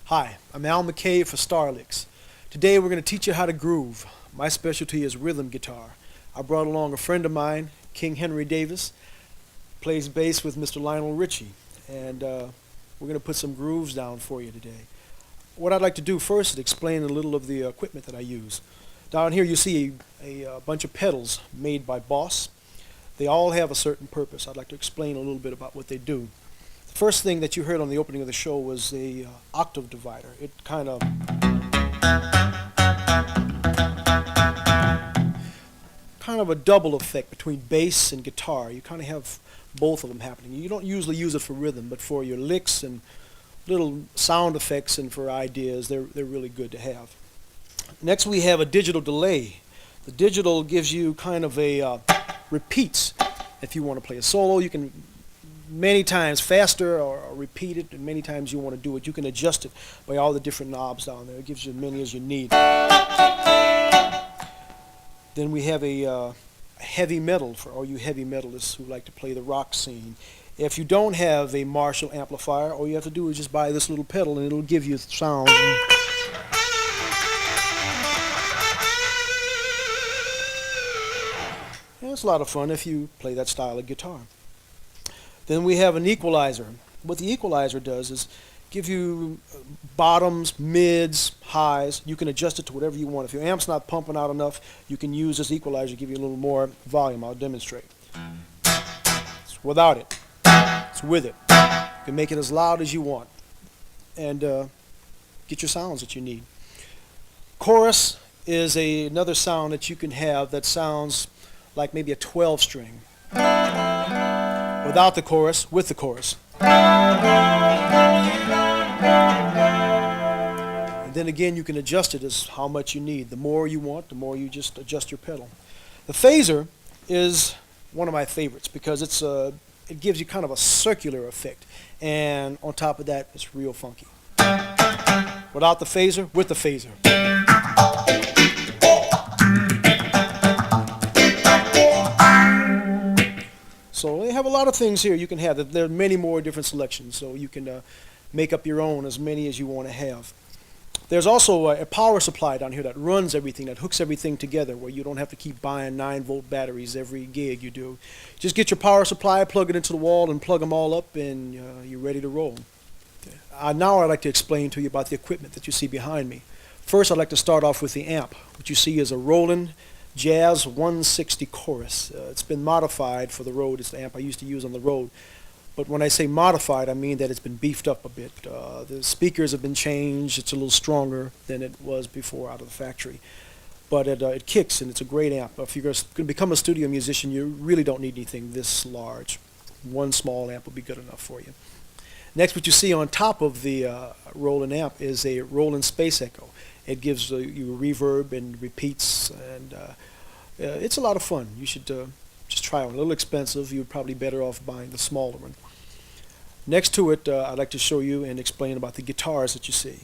Hi, I'm Al McKay for Starlicks. Today we're going to teach you how to groove. My specialty is rhythm guitar. I brought along a friend of mine, King Henry Davis, plays bass with Mr. Lionel Richie, and we're going to put some grooves down for you today. What I'd like to do first is explain a little of the equipment that I use. Down here you see a bunch of pedals made by Boss. They all have a certain purpose. I'd like to explain a little bit about what they do. The first thing that you heard on the opening of the show was a octave divider. It kind of a double effect between bass and guitar. You kind of have both of them happening. You don't usually use it for rhythm, but for your licks and little sound effects and for ideas, they're really good to have. Next we have a digital delay. The digital gives you kind of a repeats. If you want to play a solo, you can many times faster or repeat it, and many times you want to do it. You can adjust it by all the different knobs down there. It gives you as many as you need. Then we have a heavy metal for all you heavy metalists who like to play the rock scene. If you don't have a Marshall amplifier, all you have to do is just buy this little pedal and it'll give you sound. And it's a lot of fun if you play that style of guitar. Then we have an equalizer. What the equalizer does is give you bottoms, mids, highs. You can adjust it to whatever you want. If your amp's not pumping out enough, you can use this equalizer to give you a little more volume. I'll demonstrate. It's without it. It's with it. You can make it as loud as you want and get your sounds that you need. Chorus is another sound that you can have that sounds like maybe a 12 string. Without the chorus, with the chorus. And then again, you can adjust it as how much you need. The more you want, the more you just adjust your pedal. The phaser is one of my favorites because it gives you kind of a circular effect. And on top of that, it's real funky. Without the phaser, with the phaser. So they have a lot of things here you can have. There are many more different selections, so you can make up your own as many as you want to have. There's also a power supply down here that runs everything, that hooks everything together, where you don't have to keep buying 9-volt batteries every gig you do. Just get your power supply, plug it into the wall, and plug them all up, and you're ready to roll. Now I'd like to explain to you about the equipment that you see behind me. First, I'd like to start off with the amp. What you see is a Roland Jazz 160 Chorus. It's been modified for the road. It's the amp I used to use on the road. But when I say modified, I mean that it's been beefed up a bit. The speakers have been changed. It's a little stronger than it was before out of the factory. But it kicks, and it's a great amp. If you're going to become a studio musician, you really don't need anything this large. One small amp will be good enough for you. Next, what you see on top of the Roland amp is a Roland Space Echo. It gives you reverb and repeats, and it's a lot of fun. You should just try one. A little expensive. You're probably better off buying the smaller one. Next to it, I'd like to show you and explain about the guitars that you see.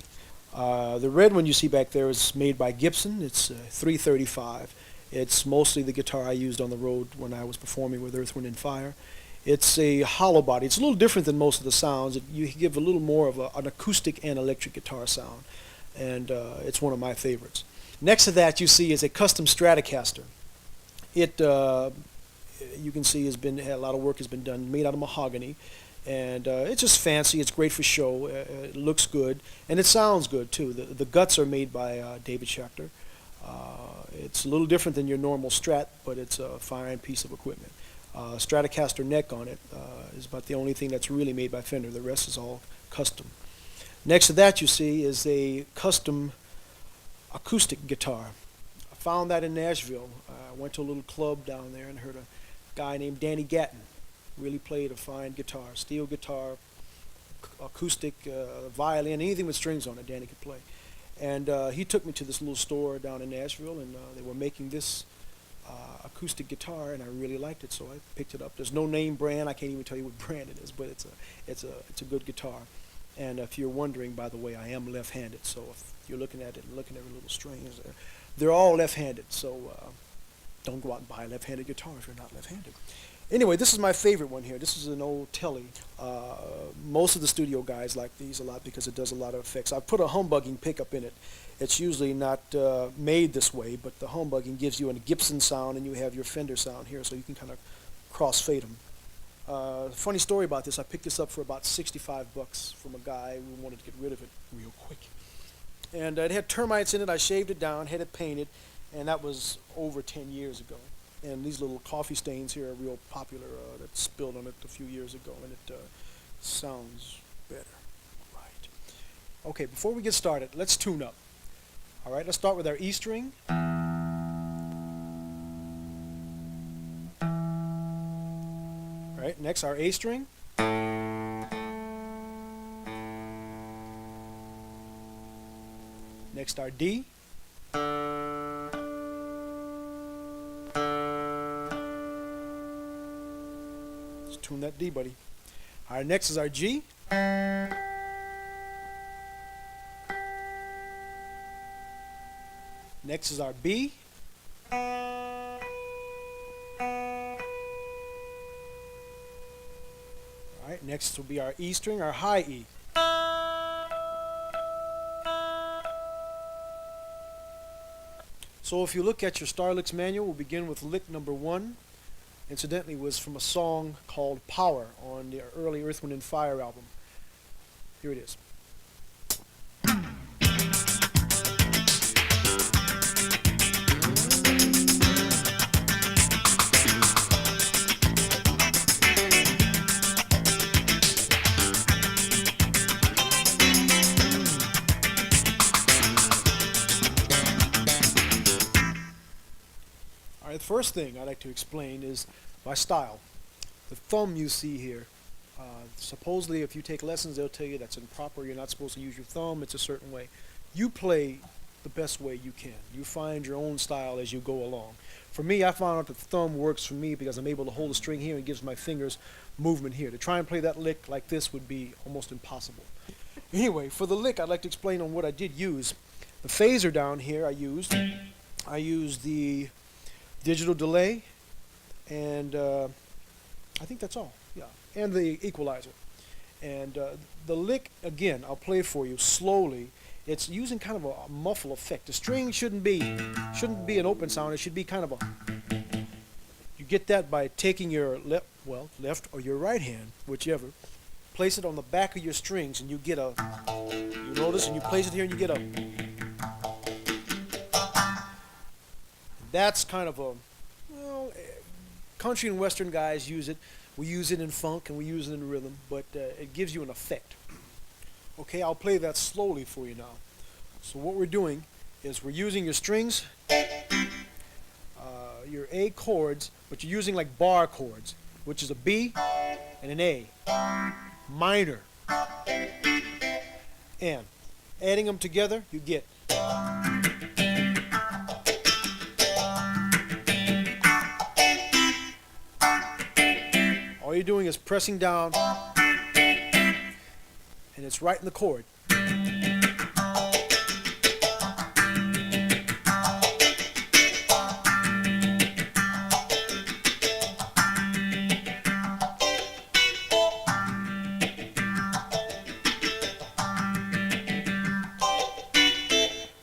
The red one you see back there is made by Gibson. It's 335. It's mostly the guitar I used on the road when I was performing with Earth, Wind & Fire. It's a hollow body. It's a little different than most of the sounds. You give a little more of an acoustic and electric guitar sound, and it's one of my favorites. Next to that you see is a custom Stratocaster. It, you can see, a lot of work has been done, made out of mahogany, and it's just fancy. It's great for show. It looks good, and it sounds good too. The guts are made by David Schechter. It's a little different than your normal Strat, but it's a fine piece of equipment. Stratocaster neck on it is about the only thing that's really made by Fender. The rest is all custom. Next to that you see is a custom acoustic guitar. I found that in Nashville. I went to a little club down there and heard a guy named Danny Gatton really played a fine guitar, steel guitar, acoustic, violin, anything with strings on it Danny could play. And he took me to this little store down in Nashville, and they were making this acoustic guitar, and I really liked it, so I picked it up. There's no name brand. I can't even tell you what brand it is, but it's a good guitar. And if you're wondering, by the way, I am left-handed, so if you're looking at it and looking at the little strings, they're all left-handed. So Don't go out and buy a left-handed guitar if you're not left-handed. Anyway, this is my favorite one here. This is an old Telly. Most of the studio guys like these a lot because it does a lot of effects. I put a humbugging pickup in it. It's usually not made this way, but the humbugging gives you a Gibson sound, and you have your Fender sound here, so you can kind of cross-fade them. Funny story about this, I picked this up for about 65 bucks from a guy who wanted to get rid of it real quick. And it had termites in it. I shaved it down, had it painted, and that was over 10 years ago. And these little coffee stains here are real popular. That spilled on it a few years ago, and it sounds better. Right. Okay, before we get started, let's tune up. All right, let's start with our E string. All right, next our A string. Next our D. Let's tune that D, buddy. All right, next is our G. Next is our B. All right, next will be our E string, our high E. So if you look at your star licks manual, we'll begin with lick number 1. Incidentally, was from a song called Power on the early Earth, Wind & Fire album. Here it is. The first thing I'd like to explain is my style. The thumb you see here, supposedly if you take lessons they'll tell you that's improper, you're not supposed to use your thumb, it's a certain way. You play the best way you can. You find your own style as you go along. For me, I found out that the thumb works for me because I'm able to hold the string here and gives my fingers movement here. To try and play that lick like this would be almost impossible. Anyway, for the lick I'd like to explain on what I did use. The phaser down here I used the digital delay, and I think that's all, yeah, and the equalizer. And the lick, again, I'll play for you slowly. It's using kind of a muffle effect. The string shouldn't be an open sound. It should be kind of a, you get that by taking your left or your right hand, whichever, place it on the back of your strings, and you get a, you notice, and you place it here and you get a, that's kind of a, well, country and western guys use it. We use it in funk and we use it in rhythm, but it gives you an effect. Okay, I'll play that slowly for you now. So what we're doing is we're using your strings, your A chords, but you're using like bar chords, which is a B and an A, minor, and adding them together, you get. All you're doing is pressing down, and it's right in the chord.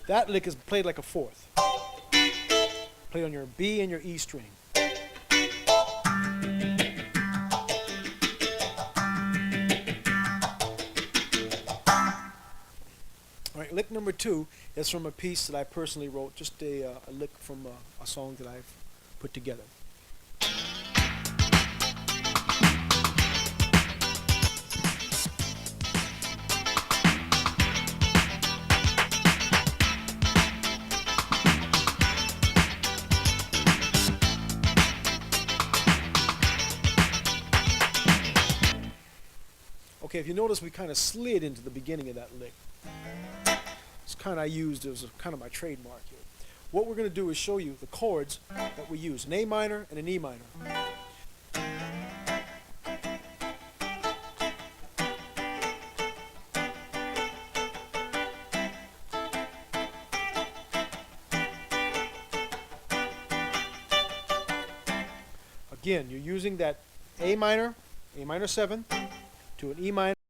That lick is played like a fourth. Played on your B and your E string. Lick number 2 is from a piece that I personally wrote, just a lick from a song that I've put together. Okay, if you notice, we kind of slid into the beginning of that lick. It's kind of used as kind of my trademark here. What we're going to do is show you the chords that we use, an A minor and an E minor. Again, you're using that A minor 7 to an E minor.